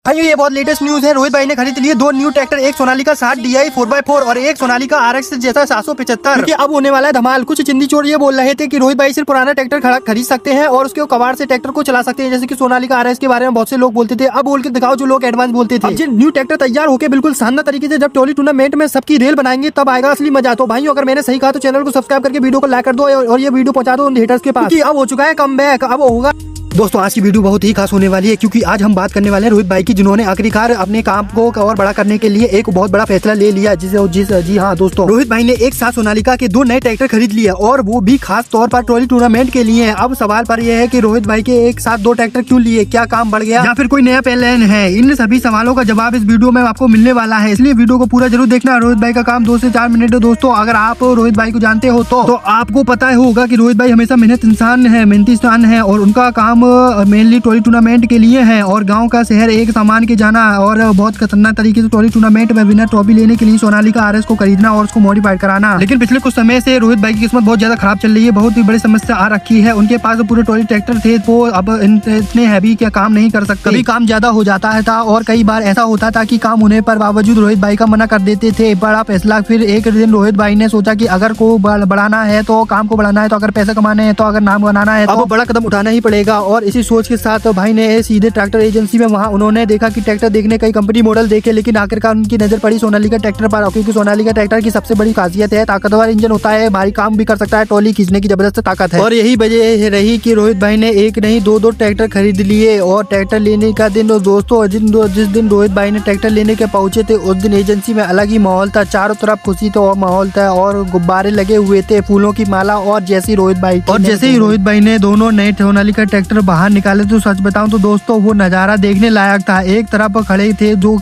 भाई ये बहुत लेटेस्ट न्यूज है। रोहित भाई ने खरीद लिए 2 न्यू ट्रैक्टर, एक सोनालिका 60 DI 4x4 और एक सोनालिका RX जैसा 775। अब होने वाला है धमाल। कुछ चिंदी चोर ये बोल रहे थे कि रोहित भाई सिर्फ पुराना ट्रैक्टर खरीद सकते हैं और उसके कबाड़ से ट्रैक्टर को चला सकते हैं, जैसे कि सोनालिका RX के बारे में बहुत से लोग बोलते थे। अब बोल के दिखाओ जो लोग एडवांस बोलते थे। जिन न्यू ट्रैक्टर तैयार होकर बिल्कुल शानदार तरीके से जब टोली टूर्नामेंट में सबकी रेल बनाएंगे तब आएगा असली मजा। तो भाई अगर मैंने सही कहा तो चैनल को सब्सक्राइब करके वीडियो को लाइक कर दो और ये वीडियो पहुंचा दो उन हेटर्स के पास। अब हो चुका है कमबैक, अब होगा। दोस्तों आज की वीडियो बहुत ही खास होने वाली है क्योंकि आज हम बात करने वाले हैं रोहित भाई की, जिन्होंने आखिरकार अपने काम को और बड़ा करने के लिए एक बहुत बड़ा फैसला ले लिया। जी हाँ दोस्तों, रोहित भाई ने एक साथ सोनालिका के 2 नए ट्रैक्टर खरीद लिया और वो भी खास तौर पर ट्रॉली टूर्नामेंट के लिए। अब सवाल पर यह है कि रोहित भाई के एक साथ 2 ट्रैक्टर क्यों लिए, क्या काम बढ़ गया या फिर कोई नया प्लान है? इन सभी सवालों का जवाब इस वीडियो में आपको मिलने वाला है, इसलिए वीडियो को पूरा जरूर देखना। रोहित भाई का काम 2 से 4 मिनट है दोस्तों। अगर आप रोहित भाई को जानते हो तो आपको पता होगा कि रोहित भाई हमेशा मेहनती इंसान है और उनका काम मेनली टोली टूर्नामेंट के लिए है और गांव का शहर एक सामान के जाना और बहुत खतरनाक तरीके से टोली टूर्नामेंट में विनर ट्रॉफी लेने के लिए सोनालिका RS को खरीदना और उसको मॉडिफाइड कराना। लेकिन पिछले कुछ समय से रोहित भाई की किस्मत बहुत ज्यादा खराब चल रही है, बहुत ही बड़ी समस्या आ रखी है। उनके पास पूरे टोली ट्रैक्टर थे वो अब इतने हैवी क्या काम नहीं कर सकते। कभी काम ज्यादा हो जाता है था और कई बार ऐसा होता था कि काम होने पर बावजूद रोहित भाई का मना कर देते थे। बड़ा फैसला। फिर एक दिन रोहित भाई ने सोचा कि अगर को बढ़ाना है तो काम को बढ़ाना है, तो अगर पैसे कमाने हैं, तो अगर नाम बनाना है तो बड़ा कदम उठाना ही पड़ेगा। और इसी सोच के साथ भाई ने सीधे ट्रैक्टर एजेंसी में वहां उन्होंने देखा कि ट्रैक्टर देखने कई कंपनी मॉडल देखे, लेकिन आखिरकार उनकी नजर पड़ी सोनालिका ट्रैक्टर पर, क्योंकि सोनालिका ट्रैक्टर की सबसे बड़ी खासियत है ताकतवर इंजन होता है, भारी काम भी कर सकता है, ट्रॉली खींचने की जबरदस्त ताकत है। और यही वजह रही कि रोहित भाई ने एक नहीं 2 ट्रैक्टर खरीद लिए। और ट्रैक्टर लेने का दिन दोस्तों, जिस दिन रोहित भाई ने ट्रैक्टर लेने के पहुंचे थे उस दिन एजेंसी में अलग ही माहौल था। चारों तरफ खुशी तो माहौल था और गुब्बारे लगे हुए थे, फूलों की माला। और जैसे ही रोहित भाई ने दोनों नए सोनालिका ट्रैक्टर बाहर निकाले तो सच बताऊं तो दोस्तों वो नजारा देखने लायक था। एक तरफ खड़े थे जो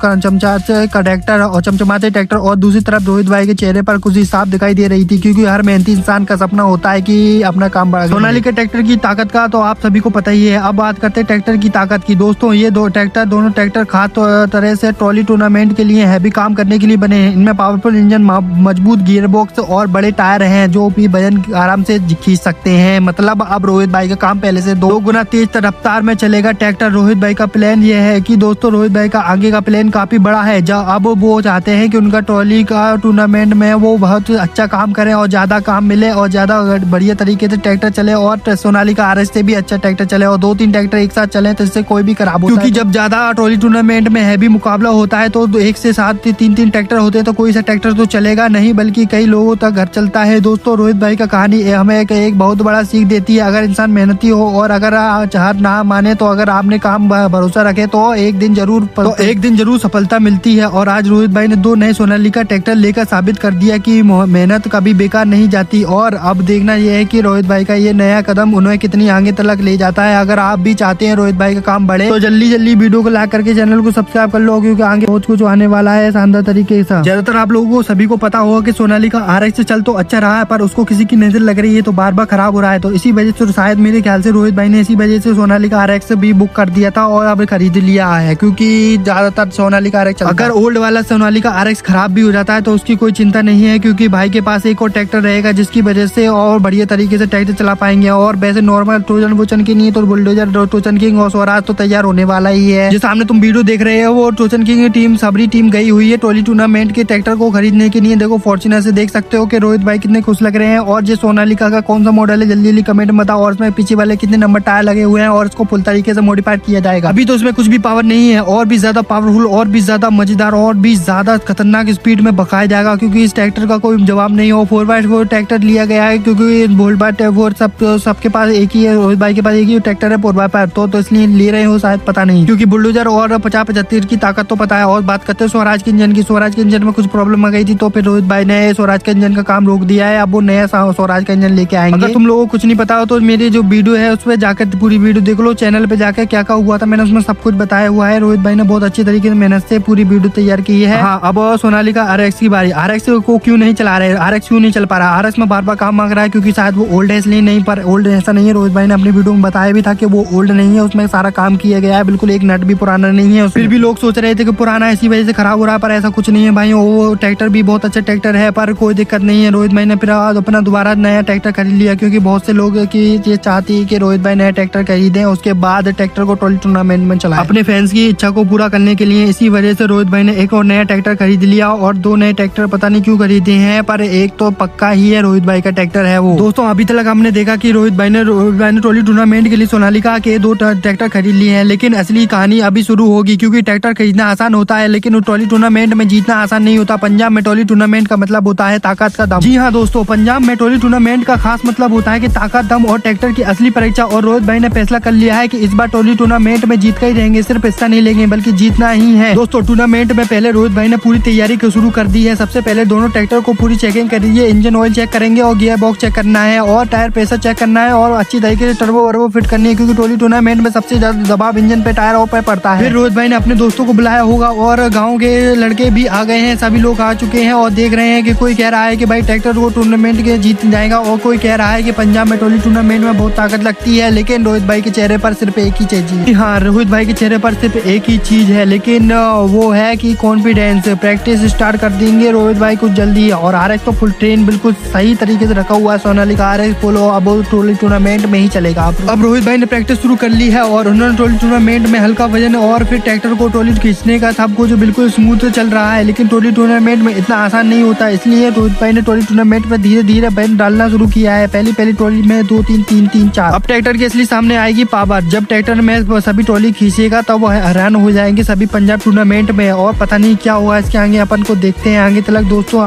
चमचमाते ट्रैक्टर और दूसरी तरफ रोहित भाई के चेहरे पर खुशी साफ दिखाई दे रही थी, क्योंकि हर मेहनती इंसान का सपना होता है कि अपना काम बढ़ा। सोनालिका ट्रैक्टर की ताकत का तो आप सभी को पता ही है। अब बात करते हैं ट्रैक्टर की ताकत की। दोस्तों ये दोनों ट्रैक्टर खास तरह से ट्रॉली टूर्नामेंट के लिए हैवी काम करने के लिए बने हैं। इनमें पावरफुल इंजन, मजबूत गियर बॉक्स और बड़े टायर हैं जो भी वजन आराम से खींच सकते हैं। मतलब अब रोहित भाई का काम पहले से 2 गुना तेज रफ्तार में चलेगा ट्रैक्टर। रोहित भाई का प्लान ये है कि दोस्तों रोहित भाई का आगे का प्लान काफी बड़ा है। अब वो चाहते हैं कि उनका ट्रॉली का टूर्नामेंट में वो बहुत अच्छा काम करें और ज्यादा काम मिले और ज्यादा बढ़िया तरीके से ट्रैक्टर चले और सोनालिका RS से भी अच्छा ट्रैक्टर चले और 2-3 ट्रैक्टर एक साथ चले तो इससे कोई भी खराब होता है। क्योंकि जब ज्यादा ट्रॉली टूर्नामेंट में हैवी मुकाबला होता है तो 1 से 7 3 ट्रैक्टर होते हैं तो कोई सा ट्रैक्टर तो चलेगा नहीं, बल्कि कई लोगों तक घर चलता है। दोस्तों रोहित भाई का कहानी हमें एक बहुत बड़ा सीख देती है। अगर इंसान मेहनती हो और अगर हार ना माने तो अगर आपने काम भरोसा रखे तो एक दिन जरूर सफलता मिलती है। और आज रोहित भाई ने 2 नए सोनालिका ट्रैक्टर लेकर साबित कर दिया कि मेहनत कभी बेकार नहीं जाती। और अब देखना यह है कि रोहित भाई का ये नया कदम उन्हें कितनी आगे तक ले जाता है। अगर आप भी चाहते हैं रोहित भाई का काम बढ़े तो जल्दी वीडियो को लाइक करके चैनल को सब्सक्राइब कर लो, क्योंकि आगे बहुत कुछ आने वाला है शानदार तरीके से। ज्यादातर आप लोगों को सभी को पता होगा कि सोनालिका RX से चल तो अच्छा रहा है, पर उसको किसी की नजर लग रही है तो बार खराब हो रहा है। तो इसी वजह से शायद मेरे ख्याल से रोहित भाई ने इसी वजह से सोनालिका RX भी बुक कर दिया था और अब खरीद लिया है, क्योंकि ज्यादातर सोनालिका RX अगर ओल्ड वाला सोनालिका RX खराब भी हो जाता है तो उसकी कोई चिंता नहीं है, क्योंकि भाई के पास एक और ट्रैक्टर रहेगा जिसकी वजह से और बढ़िया तरीके से ट्रैक्टर चला पाएंगे। और वैसे नॉर्मल टोचन की नहीं तो बुलडोजर टोचन किंग और स्वराज तो तैयार होने वाला ही है। जो सामने तुम वीडियो देख रहे हो वो टोचन किंग की टीम सबरी टीम गई हुई है टोली टूर्नामेंट के ट्रैक्टर को खरीदने के लिए। देखो फॉर्च्यूनर से देख सकते हो कि रोहित भाई कितने खुश लग रहे हैं। और जो सोनालिका का कौन सा मॉडल है जल्दी कमेंट में बताओ, और उसमें पीछे वाले कितने नंबर टायर लगे हुए हैं और इसको फुल तरीके से मॉडिफाइड किया जाएगा। अभी तो उसमें कुछ भी पावर नहीं है, और भी ज्यादा पावरफुल और भी ज्यादा मजेदार और भी ज्यादा खतरनाक स्पीड में बकाया जाएगा, क्योंकि इस ट्रैक्टर का कोई जवाब नहीं हो। 4x4 ट्रैक्टर लिया गया है क्योंकि वोल्ट सबके पास एक ही है, रोहित भाई के पास एक ही ट्रैक्टर है 4x4 तो इसलिए ले रहे हो शायद, पता नहीं, क्योंकि बुलडोजर और 50-75 की ताकत तो पता है। और बात करते हैं स्वराज के इंजन की। स्वराज के इंजन में कुछ प्रॉब्लम आ गई थी तो फिर रोहित भाई ने स्वराज के इंजन का काम रोक दिया है। अब वो नया स्वराज का इंजन लेके आएंगे। अगर तुम लोगों को कुछ नहीं पता हो तो मेरी जो वीडियो है उस पर जाकर पूरी वीडियो देख लो, चैनल पे जाकर क्या हुआ था मैंने उसमें सब कुछ बताया हुआ है। रोहित भाई ने बहुत अच्छी तरीके से मेहनत से पूरी वीडियो तैयार की है। हाँ, अब सोनालिका RX की बारी। RX को क्यों नहीं चला रहे, RX क्यों नहीं चल पा रहा? RX में बार काम मांग रहा है क्योंकि शायद वो ओल्ड है, इसलिए नहीं। पर ओल्ड ऐसा नहीं है, रोहित भाई ने अपनी वीडियो में बताया भी था कि वो ओल्ड नहीं है, उसमें सारा काम किया गया है, बिल्कुल एक नट भी पुराना नहीं है। फिर भी लोग सोच रहे थे कि पुराना इसी वजह से खराब हो रहा है, पर ऐसा कुछ नहीं है भाई। वो ट्रैक्टर भी बहुत अच्छा ट्रैक्टर है, पर कोई दिक्कत नहीं है। रोहित भाई ने फिर अपना दोबारा नया ट्रैक्टर खरीद लिया, क्योंकि बहुत से लोग की ये चाहती है कि रोहित भाई नया ट्रैक्टर ट्रैक्टर खरीदे, उसके बाद ट्रैक्टर को ट्रॉली टूर्नामेंट में चलाएं। अपने फैंस की इच्छा को पूरा करने के लिए इसी वजह से रोहित भाई ने एक और नया ट्रैक्टर खरीद लिया और 2 नए ट्रैक्टर पता नहीं क्यों खरीदे हैं, पर एक तो पक्का ही है रोहित भाई का ट्रैक्टर है वो। दोस्तों अभी तक हमने देखा कि रोहित भाई ने ट्रॉली टूर्नामेंट के लिए सोनालिका के 2 ट्रैक्टर खरीद लिए हैं, लेकिन असली कहानी अभी शुरू होगी, क्योंकि ट्रैक्टर खरीदना आसान होता है लेकिन ट्रॉली टूर्नामेंट में जीतना आसान नहीं होता। पंजाब में ट्रॉली टूर्नामेंट का मतलब होता है ताकत का दम। जी हाँ दोस्तों, पंजाब में ट्रॉली टूर्नामेंट का खास मतलब होता है कि ताकत, दम और ट्रैक्टर की असली परीक्षा। और रोहित भाई ने फैसला कर लिया है कि इस बार ट्रॉली टूर्नामेंट में जीत कर ही रहेंगे, सिर्फ हिस्सा नहीं लेंगे बल्कि जीतना ही है। दोस्तों टूर्नामेंट में पहले रोहित भाई ने पूरी तैयारी शुरू कर दी है। सबसे पहले दोनों ट्रैक्टर को पूरी चेकिंग करिए, इंजन ऑयल चेक करेंगे और गियर बॉक्स चेक करना है और टायर प्रेशर चेक करना है और अच्छी तरीके से टर्बो वर्बो फिट करनी है, क्योंकि ट्रॉली टूर्नामेंट में सबसे ज्यादा दबाव इंजन पे, टायर पे पड़ता है। फिर रोहित भाई ने अपने दोस्तों को बुलाया होगा और गाँव के लड़के भी आ गए हैं, सभी लोग आ चुके हैं और देख रहे हैं कि कोई कह रहा है कि भाई ट्रैक्टर को टूर्नामेंट के जीत जाएगा और कोई कह रहा है कि पंजाब में ट्रॉली टूर्नामेंट में बहुत ताकत लगती है। लेकिन रोहित भाई के चेहरे पर सिर्फ एक ही चीज है, हाँ रोहित भाई के चेहरे पर सिर्फ एक ही चीज है, लेकिन वो है कि कॉन्फिडेंस। प्रैक्टिस स्टार्ट कर देंगे रोहित भाई कुछ जल्दी और आरएक्स तो फुल ट्रेन बिल्कुल सही तरीके से रखा हुआ है। सोनालिका आरएक्स फुल अब ट्रॉली टूर्नामेंट में ही चलेगा। अब रोहित भाई ने प्रैक्टिस शुरू कर ली है और उन्होंने ट्रॉली टूर्नामेंट में हल्का वजन और फिर ट्रैक्टर को ट्रॉली खींचने का सब कुछ बिल्कुल स्मूथ चल रहा है। लेकिन ट्रॉली टूर्नामेंट में इतना आसान नहीं होता, इसलिए रोहित भाई ने ट्रॉली टूर्नामेंट में धीरे धीरे बैन डालना शुरू किया है। पहली ट्रॉली में 2 3 3 3 4। अब ट्रैक्टर की असली सामने आएगी पावर। जब ट्रैक्टर में सभी ट्रॉली खींचेगा तब वो हैरान हो जाएंगे सभी पंजाब टूर्नामेंट में, और पता नहीं क्या हुआ इसके आगे, अपन को देखते हैं आगे तक। दोस्तों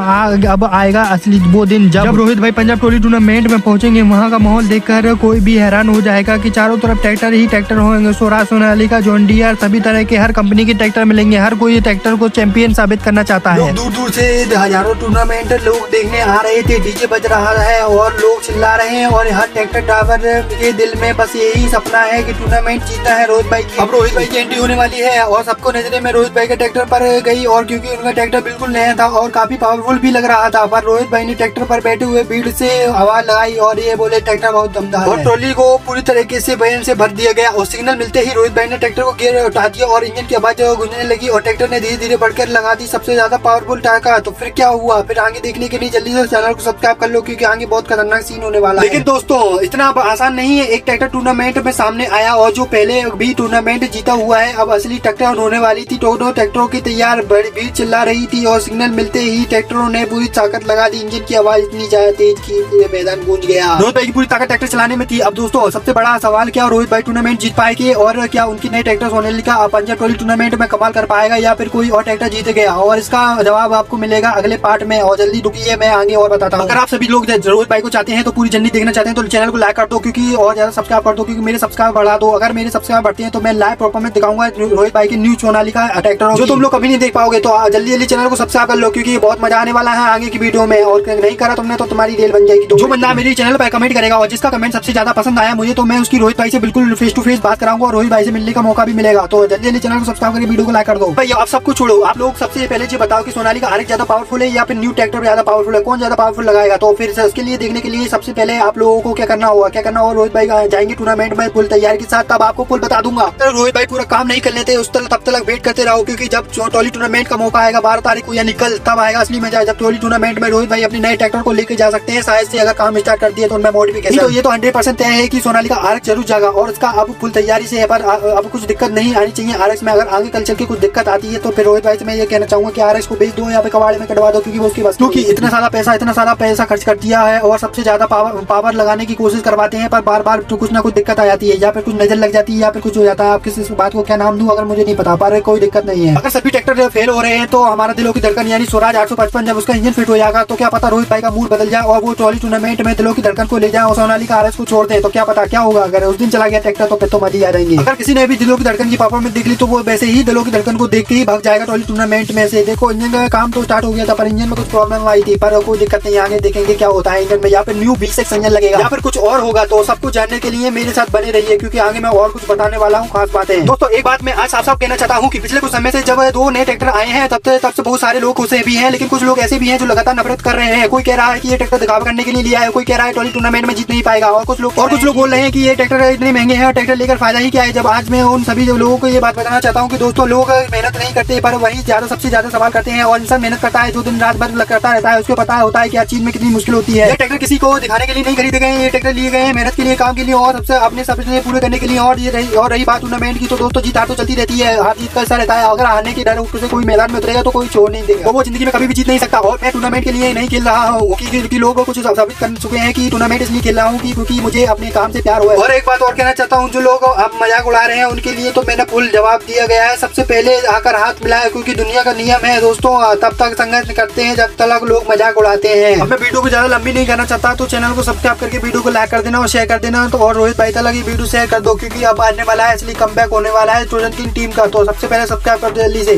अब आएगा असली वो दिन जब रोहित भाई पंजाब ट्रॉली टूर्नामेंट में पहुंचेंगे। वहां का माहौल देखकर कोई भी हैरान हो जाएगा कि चारों तरफ ट्रैक्टर ही ट्रैक्टर होंगे। स्वराज, सोनालिका, जॉन डियर, सभी तरह के हर कंपनी के ट्रैक्टर मिलेंगे। हर कोई ट्रैक्टर को चैंपियन साबित करना चाहता है। दूर दूर से हजारों टूर्नामेंट लोग देखने आ रहे थे, डीजे बज रहा है और लोग चिल्ला रहे हैं और हर ट्रैक्टर ड्राइवर के दिल में बस यही सपना है कि टूर्नामेंट जीतना है रोहित भाई की। अब रोहित भाई की एंट्री होने वाली है और सबको नजरे में रोहित भाई के ट्रैक्टर पर गई, और क्योंकि उनका ट्रैक्टर बिल्कुल नया था और काफी पावरफुल भी लग रहा था, पर रोहित भाई ने ट्रैक्टर पर बैठे हुए भीड़ से आवाज लगाई और ये बोले ट्रैक्टर बहुत दमदार है। और ट्रॉली को पूरी तरीके से बैन से भर दिया गया और सिग्नल मिलते ही रोहित भाई ने ट्रैक्टर को गियर उठा दिया और इंजन की आवाज गूंजने लगी और ट्रैक्टर ने धीरे धीरे बढ़कर लगा दी सबसे ज्यादा पावरफुल टाका। तो फिर क्या हुआ, फिर आगे देखने के लिए जल्दी से चैनल को सब्सक्राइब कर लो, क्योंकि आगे बहुत खतरनाक सीन होने वाला है। लेकिन दोस्तों इतना आसान नहीं है। एक ट्रैक्टर टूर्नामेंट में सामने आया और जो पहले भी टूर्नामेंट जीता हुआ है, अब असली ट्रैक्टर होने वाली थी। दोनों ट्रैक्टरों की तैयार भीड़ चिल्ला रही थी और सिग्नल मिलते ही ट्रैक्टरों ने पूरी ताकत लगा दी। इंजन की आवाज इतनी ज्यादा तेज की पूरे मैदान गूंज गया। रोहित भाई की पूरी ताकत ट्रैक्टर चलाने में थी। अब दोस्तों सबसे बड़ा सवाल, क्या रोहित भाई टूर्नामेंट जीत पाएंगे और क्या उनकी नई tractor Sonalika Punjab trolley tournament में कमाल कर पाएगा या फिर कोई और ट्रैक्टर जीत गया? और इसका जवाब आपको मिलेगा अगले पार्ट में, और जल्दी रुकिए मैं आगे और बताता हूँ। अगर आप सभी लोग रोहित भाई को चाहते हैं तो पूरी जर्नी देखना चाहते हैं तो चैनल को लाइक कर दो, क्योंकि और ज्यादा सब्सक्राइब कर दो, क्योंकि मेरे सब्सक्राइब बढ़ा दो। अगर मेरे सब्सक्राइब बढ़ते हैं तो मैं लाइव परफॉर्मेंस दिखाऊंगा रोहित भाई की न्यू सोनालिका ट्रैक्टर, जो तुम लोग कभी नहीं देख पाओगे। तो जल्दी जल्दी चैनल को सब्सक्राइब कर लो, क्योंकि बहुत मजा आने वाला है आगे की वीडियो में, और नहीं करा तुमने तो तुम्हारी रेल बन जाएगी। जो बंदा मेरे चैनल पर कमेंट करेगा और जिसका कमेंट सबसे ज्यादा पसंद आया मुझे, तो मैं उसकी रोहित भाई से बिल्कुल फेस टू फेस बात कराऊंगा और रोहित भाई से मिलने का मौका भी मिलेगा। तो जल्दी जल्दी चैनल को सब्सक्राइब करके वीडियो को लाइक कर दो। भाई आप सब कुछ छोड़ो, आप लोग सबसे पहले ये बताओ कि सोनालिका आरएक्स ज्यादा पावरफुल है या फिर न्यू ट्रैक्टर ज्यादा पावरफुल है, कौन ज्यादा पावरफुल लगाएगा? तो फिर उसके लिए देखने के लिए सबसे पहले आप लोगों को क्या करना होगा, रोहित भाई जाएंगे टूर्नामेंट में फुल तैयारी के साथ, तब आपको फुल बता दूंगा। रोहित भाई पूरा काम नहीं कर लेते उस तब तक वेट करते रहो, क्योंकि जब ट्रॉली टूर्नामेंट का मौका आएगा 12 तारीख को या निकल, तब आएगा असली मजा, जब ट्रॉली टूर्नामेंट में रोहित भाई अपने नए ट्रैक्टर को लेकर जा सकते हैं शायद से, अगर काम स्टार्ट कर दिया तो उनमें मॉडिफिकेशन। तो ये तो 100% तय है कि सोनालिका आरएक्स जरूर जाएगा और इसका अब फुल तैयारी से है, पर अब कुछ दिक्कत नहीं आनी चाहिए आरएक्स में। अगर आगे कल चल के कुछ दिक्कत आती है तो फिर रोहित भाई से मैं ये कहना चाहूंगा कि आरएक्स को बेच दो या फिर कबाड़े में कटवा दो, क्योंकि वो उसकी बस, क्योंकि इतना सारा पैसा खर्च कर दिया है और सबसे ज्यादा पावर लगाने की कोशिश करवाते हैं, पर बार बार कुछ ना कुछ दिक्कत आ जाती है, या फिर कुछ नजर लग जाती है या फिर कुछ हो जाता है। आप किसी बात को क्या नाम दूं अगर मुझे नहीं पता, पर कोई दिक्कत नहीं है। अगर सभी ट्रैक्टर फेल हो रहे हैं तो हमारा दिलों की धड़कन यानी स्वराज 855 जब उसका इंजन फिट हो जाएगा तो क्या पता रोहित भाई का मूड बदल जाए और वो ट्रॉली टूर्नामेंट में दिलों की धड़कन को ले जाए और सोनालिका आरएक्स को छोड़ दे, तो क्या पता क्या होगा। अगर उस दिन चला गया ट्रैक्टर तो फिर तो मजे आ जाएंगे। अगर किसी ने भी दिलों की धड़कन की परफॉर्मेंस देख ली तो वो वैसे ही दिलों की धड़कन को देख के ही भाग जाएगा ट्रॉली टूर्नामेंट में से। देखो इंजन का काम तो स्टार्ट हो गया था, पर इंजन में कुछ प्रॉब्लम आई थी, पर कोई दिक्कत नहीं, आगे देखेंगे क्या होता है इंजन में, या फिर न्यू V6 इंजन लगेगा या फिर कुछ और होगा। तो सब कुछ जानने के लिए मेरे साथ बने रहिए, क्योंकि आगे मैं और कुछ बताने वाला हूँ खास बातें। दोस्तों एक बात मैं आज साफ कहना चाहता हूँ कि पिछले कुछ समय से जब 2 नए ट्रैक्टर आए हैं तब से बहुत सारे लोग खुश भी हैं, लेकिन कुछ लोग ऐसे भी हैं जो लगातार नफरत कर रहे हैं। कोई कह रहा है कि ये ट्रैक्टर दिखावा करने के लिए लिया है, कोई कह रहा है ट्रॉली टूर्नामेंट में जीत नहीं पाएगा, और कुछ लोग बोल रहे हैं कि ये ट्रैक्टर इतने महंगे हैं और ट्रैक्टर लेकर फायदा ही क्या है। जब आज मैं उन सभी लोगों को ये बात बताना चाहता हूँ कि दोस्तों लोग मेहनत नहीं करते, पर वही सबसे ज्यादा सवाल करते हैं, और इंसान मेहनत करता है जो दिन रात भर करता रहता है, उसको पता होता है कि हर चीज में कितनी मुश्किल होती है। ये ट्रैक्टर किसी को दिखाने के लिए नहीं खरीदे गए, ये ट्रैक्टर लिए गए मेहनत के लिए, काम के लिए, और सबसे अपने सपने पूरे करने के लिए। और रही बात टूर्नामेंट की, तो दोस्तों जीत हार तो चलती रहती है, हार जीत का हिस्सा रहता है। अगर हारने के डर से कोई मैदान में उतरेगा तो कोई छोड़ नहीं देगा, तो वो जिंदगी में कभी भी जीत नहीं सकता। और मैं टूर्नामेंट के लिए नहीं खेल रहा हूँ क्योंकि लोग कुछ साबित कर चुके हैं कि टूर्नामेंट इसलिए खेल रहा हूँ क्योंकि मुझे अपने काम से प्यार हुआ है। और एक बात और कहना चाहता हूँ, जो लोग अब मजाक उड़ा रहे हैं उनके लिए तो मैंने फुल जवाब दिया गया है। सबसे पहले आकर हाथ मिलाया, क्योंकि दुनिया का नियम है दोस्तों, तब तक संघर्ष करते हैं जब तक लोग मजाक उड़ाते हैं। अब मैं वीडियो को ज्यादा लंबी नहीं करना चाहता, तो चैनल को सब्सक्राइब करके वीडियो को लाइक कर देना और शेयर कर देना। तो और रोहित भाई तक ये वीडियो शेयर कर दो, क्योंकि अब आने वाला है, इसलिए कमबैक होने वाला है ट्रोजन किंग टीम का। तो सबसे पहले सब्सक्राइब कर दो जल्दी से।